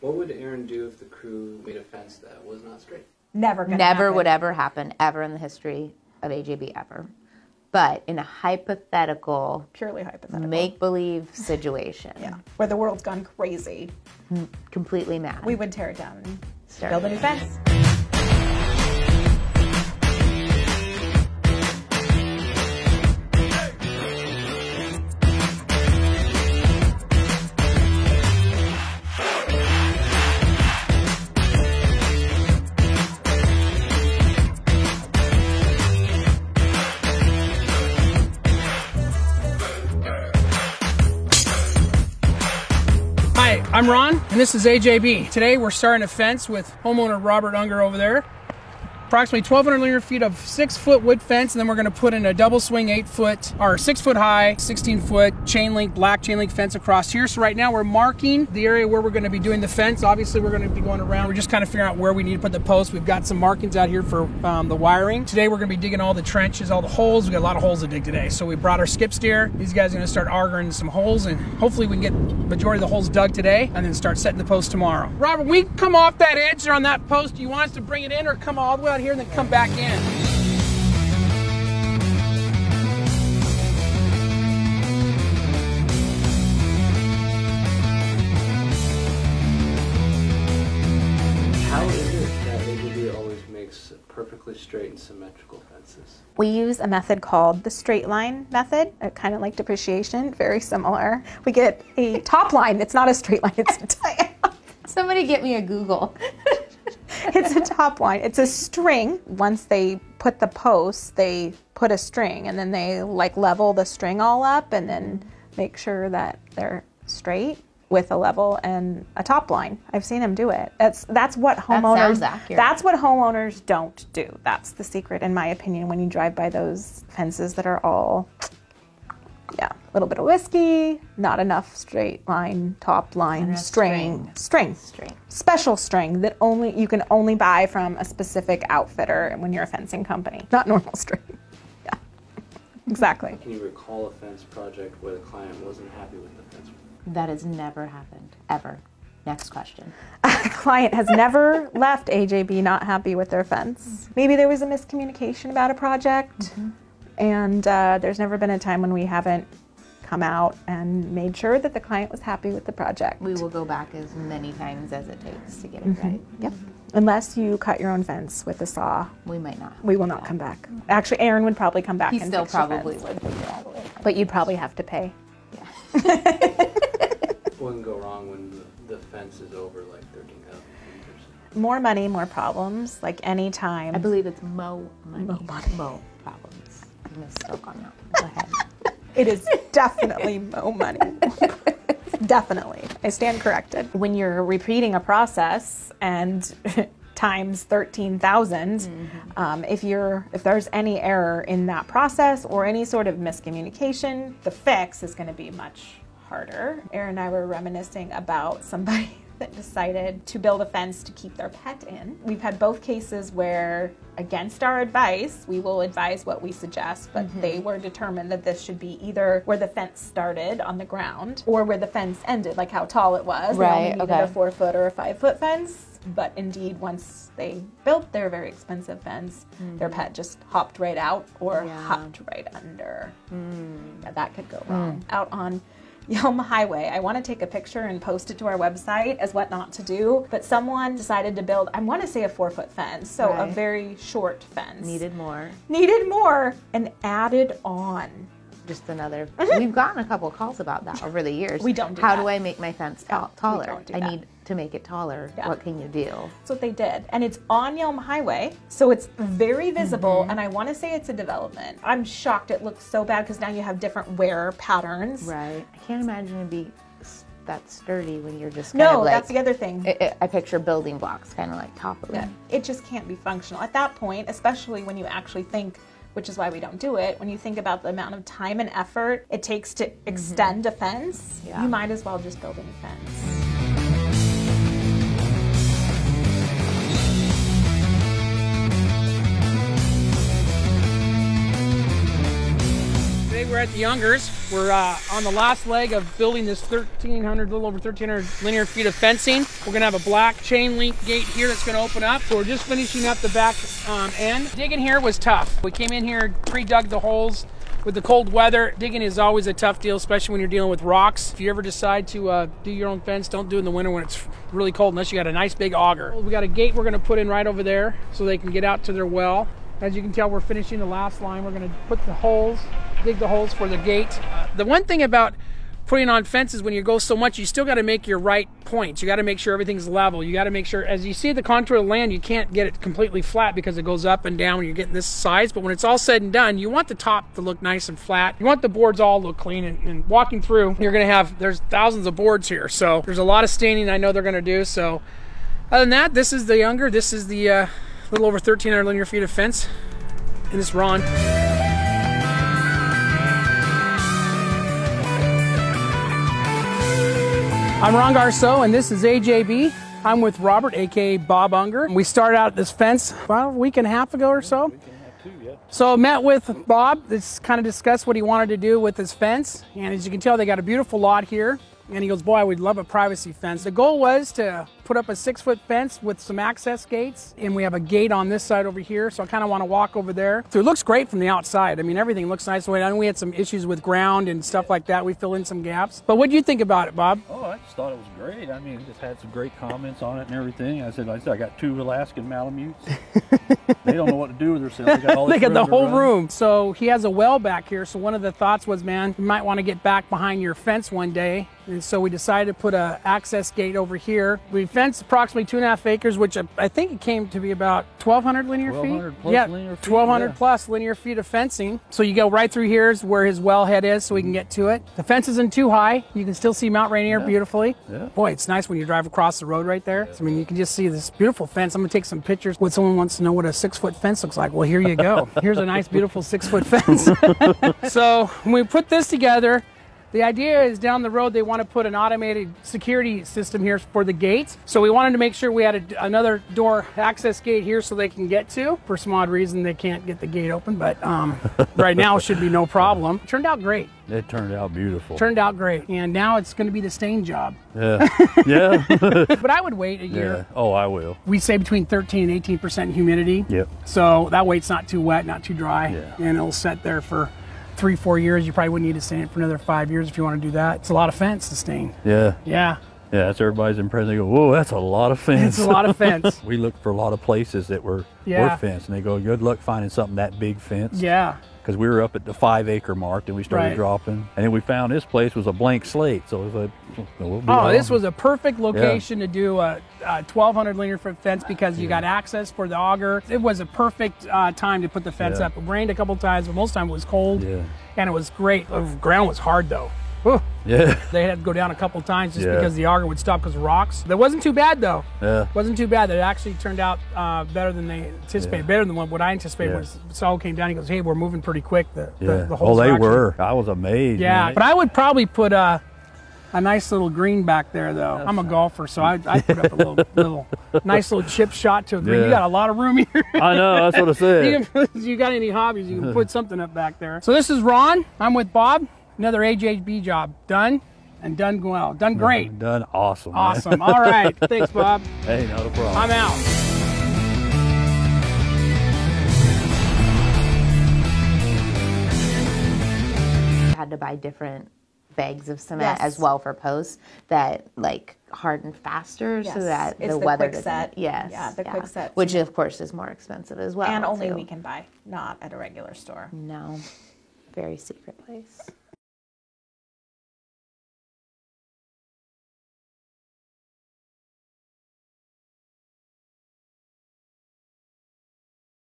What would Aaron do if the crew made a fence that was not straight? Never would ever happen, ever in the history of AJB, ever. But in a hypothetical, purely hypothetical, make-believe situation, yeah, where the world's gone crazy, completely mad, we would tear it down and build a new fence. Hi, I'm Ron, and this is AJB. Today we're starting a fence with homeowner Robert Unger over there. Approximately 1,200 linear feet of 6-foot wood fence, and then we're going to put in a double swing 8-foot, or 6-foot high, 16-foot chain link, black chain link fence across here. So right now we're marking the area where we're going to be doing the fence. Obviously we're going to be going around. We're just kind of figuring out where we need to put the posts. We've got some markings out here for the wiring. Today we're going to be digging all the trenches, all the holes. We've got a lot of holes to dig today. So we brought our skip steer. These guys are going to start augering some holes, and hopefully we can get the majority of the holes dug today and then start setting the posts tomorrow. Robert, we come off that edge or on that post. Do you want us to bring it in or come all the way out here and then come back in? How is it that AJB always makes perfectly straight and symmetrical fences? We use a method called the straight line method, kind of like depreciation, very similar. We get a top line. It's not a straight line, it's a diagonal. Somebody get me a Google. It's a top line. It's a string. Once they put the posts, they put a string, and then they like level the string all up and then make sure that they're straight with a level and a top line. I've seen them do it. That's what homeowners. That sounds accurate. That's what homeowners don't do. That's the secret, in my opinion, when you drive by those fences that are all, yeah, a little bit of whiskey, not enough straight line, top line, string. Special string that you can only buy from a specific outfitter when you're a fencing company, not normal string. Yeah, exactly. Can you recall a fence project where the client wasn't happy with the fence? That has never happened, ever. Next question. A client has never left AJB not happy with their fence. Maybe there was a miscommunication about a project, and there's never been a time when we haven't come out and made sure that the client was happy with the project. We will go back as many times as it takes to get it right. Yep. Unless you cut your own fence with a saw. We might not. We will not come back. Actually, Aaron would probably come back He and still fix your probably fence. would. But you'd probably have to pay. What can go wrong when the fence is over like 13,000 meters? More money, more problems, like any time. I believe it's mo money. Mo money. Mo problems. I misspoke on that. Go ahead. It is definitely mo money. Definitely. I stand corrected. When you're repeating a process and times 13,000, if there's any error in that process or any sort of miscommunication, the fix is going to be much harder. Aaron and I were reminiscing about somebody that decided to build a fence to keep their pet in. We've had both cases where, against our advice, we will advise what we suggest, but they were determined that this should be either where the fence started on the ground or where the fence ended, like how tall it was. Right, They only needed a 4-foot or a 5-foot fence, but indeed, once they built their very expensive fence, their pet just hopped right out or hopped right under. Yeah, that could go wrong. Out on Yelm Highway. I want to take a picture and post it to our website as what not to do, but someone decided to build, I want to say a 4-foot fence, so a very short fence. Needed more, and added on. Just another. We've gotten a couple of calls about that over the years. We don't do How that. do I make my fence taller? We don't do I that. need to make it taller. What can you do? That's what they did. And it's on Yelm Highway, so it's very visible, and I want to say it's a development. I'm shocked it looks so bad because now you have different wear patterns. Right. I can't imagine it'd be that sturdy when you're just kind No, of like, that's the other thing. I picture building blocks kind of like toppling. Yeah, it just can't be functional. At that point, especially when you actually think, which is why we don't do it, when you think about the amount of time and effort it takes to extend a fence, you might as well just build a new fence. Today we're at the Youngers. We're on the last leg of building this 1,300, little over 1,300 linear feet of fencing. We're gonna have a black chain link gate here that's gonna open up. So we're just finishing up the back end. Digging here was tough. We came in here, pre-dug the holes. With the cold weather, digging is always a tough deal, especially when you're dealing with rocks. If you ever decide to do your own fence, don't do it in the winter when it's really cold unless you got a nice big auger. We got a gate we're gonna put in right over there so they can get out to their well. As you can tell, we're finishing the last line. We're gonna put the holes, dig the holes for the gate. The one thing about putting on fences when you go so much, you still got to make your right points. You got to make sure everything's level. You got to make sure, as you see the contour of the land, you can't get it completely flat because it goes up and down when you're getting this size. But when it's all said and done, you want the top to look nice and flat. You want the boards all to look clean. And walking through, you're going to have, there's thousands of boards here. So there's a lot of staining I know they're going to do. So other than that, this is the Younger. This is the little over 1,300 linear feet of fence. And it's Ron. I'm Ron Garceau, and this is AJB. I'm with Robert, aka Bob Unger. We started out this fence about a week and a half ago or so. So met with Bob. This kind of discussed what he wanted to do with his fence. And as you can tell, they got a beautiful lot here. And he goes, boy, I would love a privacy fence. The goal was to put up a 6-foot fence with some access gates. And we have a gate on this side over here. So I kind of want to walk over there. So it looks great from the outside. I mean, everything looks nice. I know we had some issues with ground and stuff like that. We fill in some gaps. But what do you think about it, Bob? Oh, I just thought it was great. I mean, just had some great comments on it and everything. I said, I got 2 Alaskan Malamutes. They don't know what to do with themselves. They got all this They got the whole run. room. So he has a well back here. So one of the thoughts was, man, you might want to get back behind your fence one day. And so we decided to put an access gate over here. We fenced approximately 2.5 acres, which I think it came to be about 1,200 linear feet. 1,200 plus yeah, linear feet, 1,200 yeah. plus linear feet of fencing. So you go right through here is where his wellhead is, so we can get to it. The fence isn't too high. You can still see Mount Rainier beautifully. Yeah. Boy, it's nice when you drive across the road right there. So, I mean, you can just see this beautiful fence. I'm gonna take some pictures. When someone wants to know what a 6-foot fence looks like, well, here you go. Here's a nice, beautiful 6-foot fence. So when we put this together, the idea is down the road they want to put an automated security system here for the gates. So we wanted to make sure we had another door access gate here so they can get to. For some odd reason they can't get the gate open, but right now it should be no problem. Turned out great. It turned out beautiful. Turned out great. And now it's going to be the stain job. Yeah. Yeah. But I would wait a year. Yeah. Oh, I will. We say between 13 and 18% humidity. Yep. So that way it's not too wet, not too dry. Yeah. And it'll set there for 3-4 years. You probably wouldn't need to stain it for another 5 years if you want to do that. It's a lot of fence to stain. Yeah. Yeah. Yeah, that's everybody's impression. They go, whoa, that's a lot of fence. It's a lot of fence. We looked for a lot of places that were fenced, and they go, good luck finding something that big fence. Yeah. Because we were up at the 5-acre mark, and we started dropping. And then we found this place was a blank slate, so it was like, we'll be Oh, on. this was a perfect location to do a 1,200 linear foot fence because you got access for the auger. It was a perfect time to put the fence up. It rained a couple times, but most of the time it was cold. Yeah. And it was great. The ground was hard though. Whew. Yeah. They had to go down a couple times just because the auger would stop because of rocks. That wasn't too bad though. Yeah. Wasn't too bad. It actually turned out better than they anticipated. Better than what I anticipated. When Saul came down, he goes, "Hey, we're moving pretty quick." The whole they were. I was amazed. Yeah, man. but I would probably put a nice little green back there though. I'm a golfer, so I'd put up a little nice little chip shot to a green. You got a lot of room here. I know. That's what I said. You got any hobbies, you can put something up back there. So this is Ron. I'm with Bob. Another AJB job done and done well. Done great. Done awesome. Man. Awesome. All right. Thanks, Bob. Hey, not a problem. I'm out. Had to buy different bags of cement as well for posts that like harden faster so that It's the the weather quick doesn't. set. Yes. Yeah, the quick set. Which of course is more expensive as well. And only too. we can buy, not at a regular store. No. Very secret place.